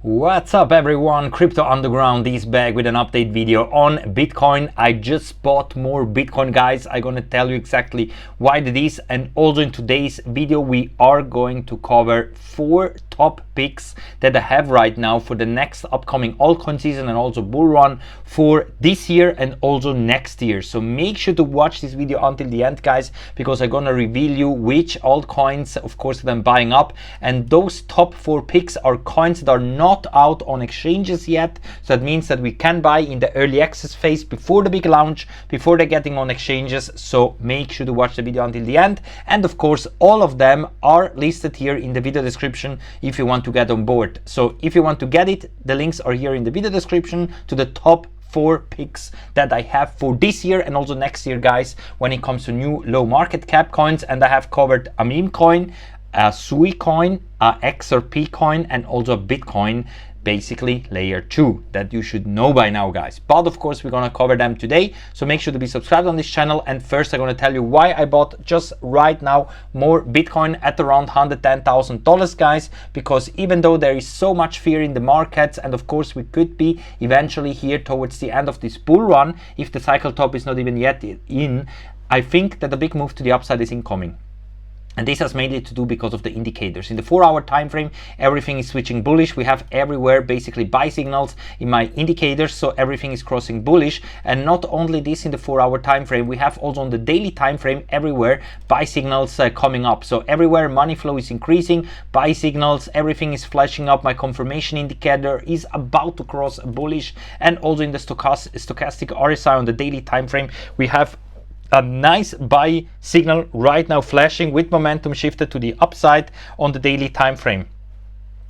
What's up everyone, Crypto Underground is back with an update video on Bitcoin. I just bought more Bitcoin, guys. I'm gonna tell you exactly why that is, and also in today's video we are going to cover 4 top picks that I have right now for the next upcoming altcoin season and also bull run for this year and also next year. So make sure to watch this video until the end, guys, because I'm gonna reveal you which altcoins of course that I'm buying up, and those top 4 picks are coins that are not out on exchanges yet. So that means that we can buy in the early access phase before the big launch, before they're getting on exchanges. So make sure to watch the video until the end, and of course all of them are listed here in the video description if you want to get on board. So if you want to get it, the links are here in the video description to the top 4 picks that I have for this year and also next year, guys, when it comes to new low market cap coins. And I have covered a memecoin, a Sui coin, a DXRP coin, and also a Bitcoin, basically layer 2, that you should know by now, guys. But of course we're gonna cover them today, so make sure to be subscribed on this channel. And first I'm gonna tell you why I bought just right now more Bitcoin at around $110,000, guys, because even though there is so much fear in the markets, and of course we could be eventually here towards the end of this bull run if the cycle top is not even yet in, I think that a big move to the upside is incoming. And this has mainly to do because of the indicators. In the 4-hour time frame, everything is switching bullish. We have everywhere basically buy signals in my indicators, so everything is crossing bullish. And not only this in the 4-hour time frame, we have also on the daily time frame everywhere buy signals coming up. So everywhere money flow is increasing, buy signals, everything is flashing up. My confirmation indicator is about to cross bullish, and also in the stochastic RSI on the daily time frame, we have a nice buy signal right now flashing with momentum shifted to the upside on the daily time frame.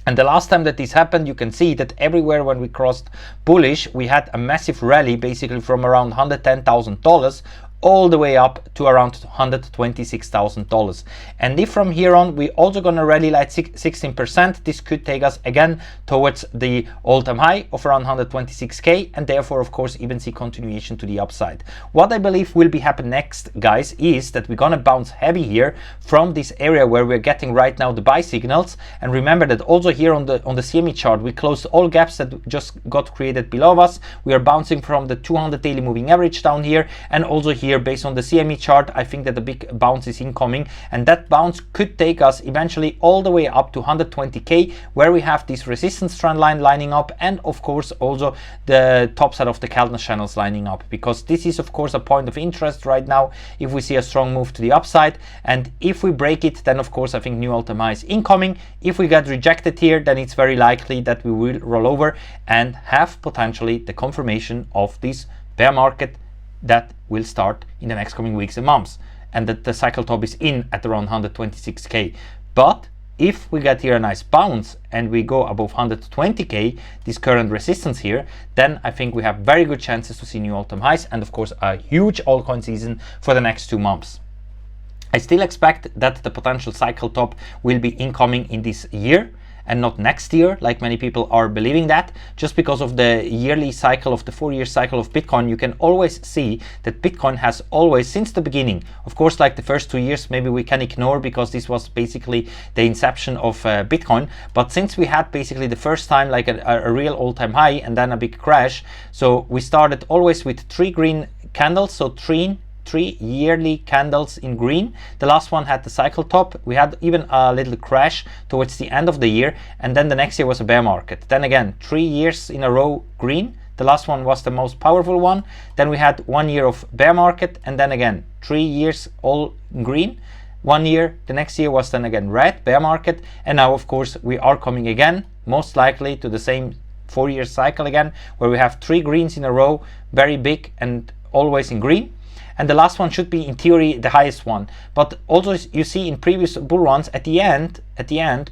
And the last time that this happened, you can see that everywhere when we crossed bullish, we had a massive rally basically from around $110,000 all the way up to around $126,000. And if from here on we also gonna rally like 16%, this could take us again towards the all-time high of around 126k, and therefore of course even see continuation to the upside. What I believe will be happen next, guys, is that we're gonna bounce heavy here from this area where we're getting right now the buy signals. And remember that also here on the CME chart, we closed all gaps that just got created below us. We are bouncing from the 200 daily moving average down here, and also here based on the CME chart, I think that the big bounce is incoming, and that bounce could take us eventually all the way up to 120k, where we have this resistance trend line lining up, and of course also the top side of the Keltner channels lining up, because this is of course a point of interest right now if we see a strong move to the upside. And if we break it, then of course I think new all-time high is incoming. If we get rejected here, then it's very likely that we will roll over and have potentially the confirmation of this bear market that will start in the next coming weeks and months, and that the cycle top is in at around 126k. But if we get here a nice bounce and we go above 120k, this current resistance here, then I think we have very good chances to see new all-time highs, and of course a huge altcoin season for the next 2 months. I still expect that the potential cycle top will be incoming in this year and not next year, like many people are believing that. Just because of the yearly cycle of the 4-year cycle of Bitcoin, you can always see that Bitcoin has always, since the beginning, of course, like the first 2 years, maybe we can ignore because this was basically the inception of Bitcoin. But since we had basically the first time like a real all-time high and then a big crash, so we started always with 3 green candles, so 3 yearly candles in green. The last one had the cycle top. We had even a little crash towards the end of the year, and then the next year was a bear market. Then again 3 years in a row green. The last one was the most powerful one. Then we had 1 year of bear market, and then again 3 years all green. 1 year, the next year was then again red, bear market, and now of course we are coming again most likely to the same 4-year cycle again, where we have 3 greens in a row, very big and always in green. And the last one should be in theory the highest one. But also you see in previous bull runs, at the end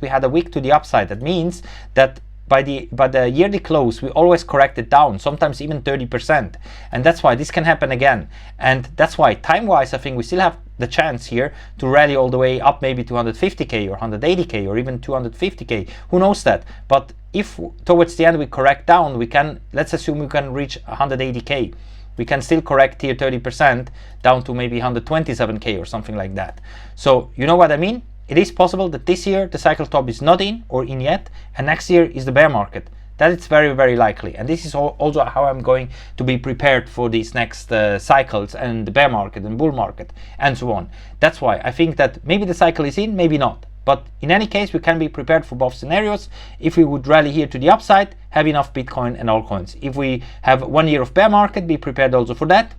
we had a wick to the upside. That means that by the yearly close we always corrected down, sometimes even 30%. And that's why this can happen again. And that's why time wise I think we still have the chance here to rally all the way up, maybe to 150k or 180k or even 250k. Who knows that? But if towards the end we correct down, we can, let's assume we can reach 180k. We can still correct here 30% down to maybe 127k or something like that. So you know what I mean? it is possible that this year the cycle top is not in or in yet, and next year is the bear market. That is very, very likely. And this is also how I'm going to be prepared for these next cycles and the bear market and bull market and so on. That's why I think that maybe the cycle is in, maybe not. But in any case, we can be prepared for both scenarios. If we would rally here to the upside, have enough Bitcoin and altcoins. If we have 1 year of bear market, be prepared also for that,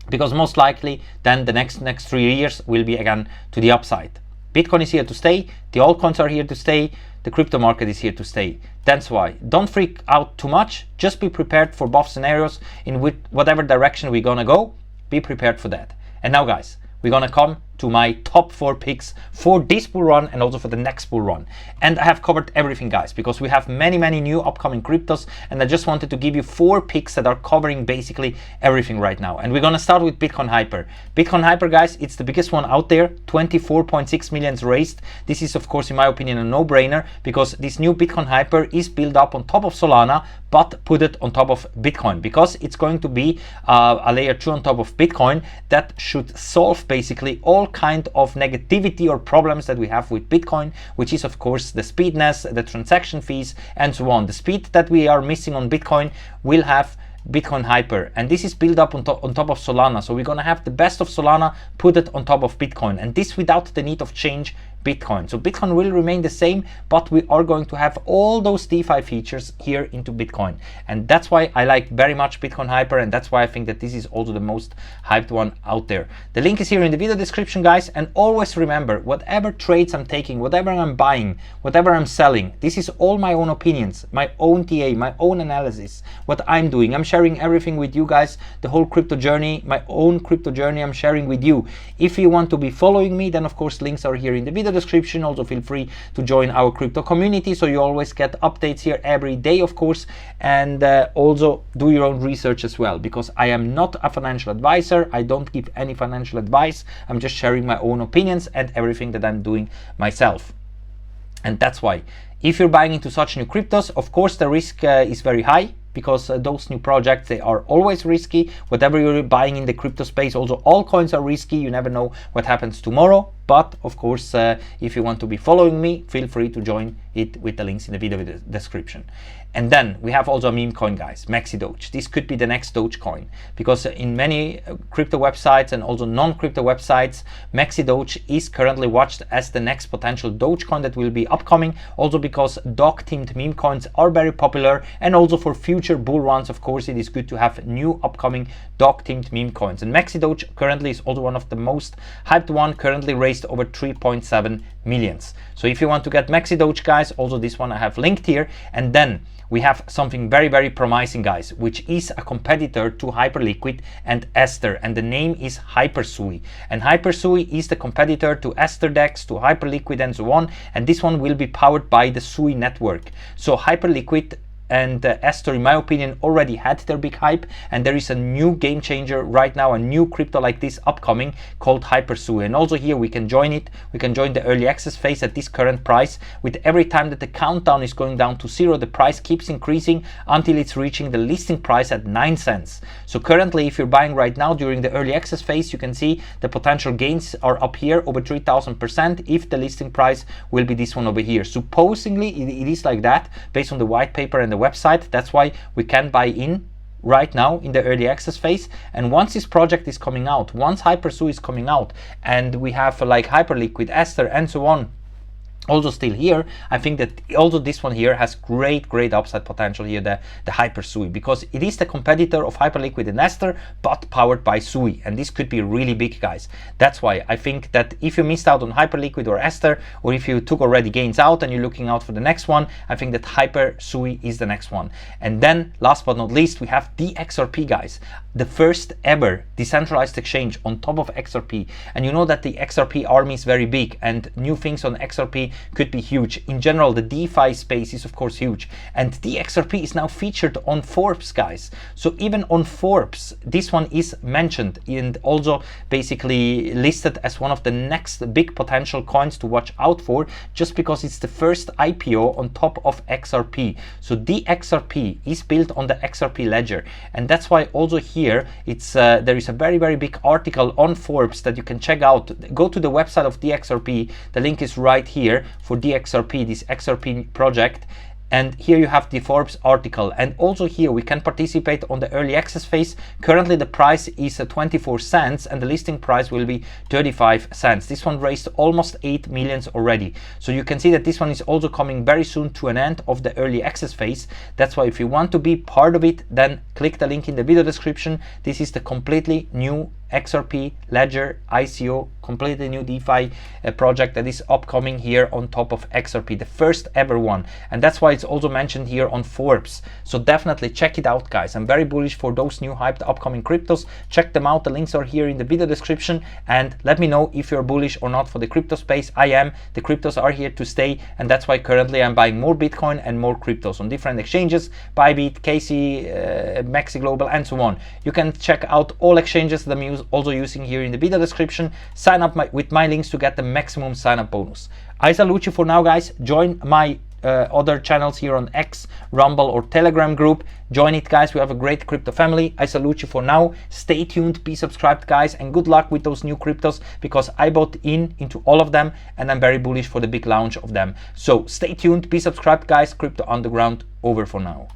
because most likely then the next 3 years will be again to the upside. Bitcoin is here to stay, the altcoins are here to stay, the crypto market is here to stay. That's why. Don't freak out too much, just be prepared for both scenarios in whatever direction we're gonna go, be prepared for that. And now guys, we're gonna come to my top 4 picks for this bull run and also for the next bull run. And I have covered everything guys, because we have many new upcoming cryptos, and I just wanted to give you 4 picks that are covering basically everything right now. And we're gonna start with Bitcoin Hyper. Bitcoin Hyper guys, it's the biggest one out there, 24.6 million raised. This is of course in my opinion a no-brainer, because this new Bitcoin Hyper is built up on top of Solana, but put it on top of Bitcoin, because it's going to be a layer 2 on top of Bitcoin that should solve basically all kind of negativity or problems that we have with Bitcoin, which is of course the speedness, the transaction fees and so on. The speed that we are missing on Bitcoin will have Bitcoin Hyper, and this is built up on top of Solana. So we're gonna have the best of Solana, put it on top of Bitcoin, and this without the need of change Bitcoin. So Bitcoin will remain the same, but we are going to have all those DeFi features here into Bitcoin. And that's why I like very much Bitcoin Hyper, and that's why I think that this is also the most hyped one out there. The link is here in the video description guys, and always remember, whatever trades I'm taking, whatever I'm buying, whatever I'm selling, this is all my own opinions, my own TA, my own analysis, what I'm doing. I'm sharing everything with you guys, the whole crypto journey, my own crypto journey I'm sharing with you. If you want to be following me, then of course links are here in the video description. Also feel free to join our crypto community, so you always get updates here every day of course, and also do your own research as well, because I am not a financial advisor. I don't give any financial advice. I'm just sharing my own opinions and everything that I'm doing myself. And that's why if you're buying into such new cryptos, of course the risk is very high, because those new projects, they are always risky. Whatever you're buying in the crypto space, also altcoins are risky. You never know what happens tomorrow. But of course, if you want to be following me, feel free to join it with the links in the video description. And then we have also a meme coin guys, Maxi Doge. This could be the next Dogecoin, because in many crypto websites and also non-crypto websites, Maxi Doge is currently watched as the next potential Dogecoin that will be upcoming. Also because dog themed meme coins are very popular, and also for future bull runs, of course, it is good to have new upcoming dog themed meme coins. And Maxi Doge currently is also one of the most hyped one, currently raised over 3.7 millions. So if you want to get Maxi Doge guys, also this one I have linked here. And then we have something very promising guys, which is a competitor to Hyperliquid and Aster, and the name is HyperSui. And HyperSui is the competitor to Aster DEX, to Hyperliquid and so on, and this one will be powered by the Sui network. So Hyperliquid and Aster, in my opinion, already had their big hype, and there is a new game changer right now, a new crypto like this upcoming called HyperSui. And also here we can join it. We can join the early access phase at this current price. With every time that the countdown is going down to 0, the price keeps increasing until it's reaching the listing price at 9 cents. So currently, if you're buying right now during the early access phase, you can see the potential gains are up here over 3000% if the listing price will be this one over here. Supposedly it is like that based on the white paper and the website. That's why we can buy in right now in the early access phase. And once this project is coming out, once HyperSui is coming out, and we have like Hyperliquid, Aster and so on also still here, I think that also this one here has great upside potential here, the HyperSui, because it is the competitor of Hyperliquid and Aster, but powered by Sui, and this could be really big guys. That's why I think that if you missed out on Hyperliquid or Aster, or if you took already gains out and you're looking out for the next one, I think that HyperSui is the next one. And then last but not least, we have DXRP guys, the first ever decentralized exchange on top of XRP. And you know that the XRP army is very big, and new things on XRP money could be huge. In general, the DeFi space is of course huge, and DXRP is now featured on Forbes, guys. So even on Forbes, this one is mentioned and also basically listed as one of the next big potential coins to watch out for, just because it's the first IPO on top of XRP. So DXRP is built on the XRP ledger, and that's why also here it's there is a very big article on Forbes that you can check out. Go to the website of DXRP, the link is right here for DXRP, this XRP project. And here you have the Forbes article, and also here we can participate on the early access phase. Currently the price is 24 cents and the listing price will be 35 cents. This one raised almost 8 million already. So you can see that this one is also coming very soon to an end of the early access phase. That's why if you want to be part of it, then click the link in the video description. This is the completely new XRP ledger ICO, completely new DeFi project that is upcoming here on top of XRP, the first ever one, and that's why it's also mentioned here on Forbes. So definitely check it out, guys. I'm very bullish for those new hyped upcoming cryptos. Check them out, the links are here in the video description, and let me know if you're bullish or not for the crypto space. I am. The cryptos are here to stay, and that's why currently I'm buying more Bitcoin and more cryptos on different exchanges, Bybit, KC, Maxi Global, and so on. You can check out all exchanges that I'm also using here in the video description. Sign up with my links to get the maximum sign up bonus. I salute you for now, guys. Join my other channels here on X, Rumble, or Telegram group. Join it, guys. We have a great crypto family. I salute you for now. Stay tuned, be subscribed, guys, and good luck with those new cryptos, because I bought into all of them and I'm very bullish for the big launch of them. So stay tuned, be subscribed, guys. Crypto Underground over for now.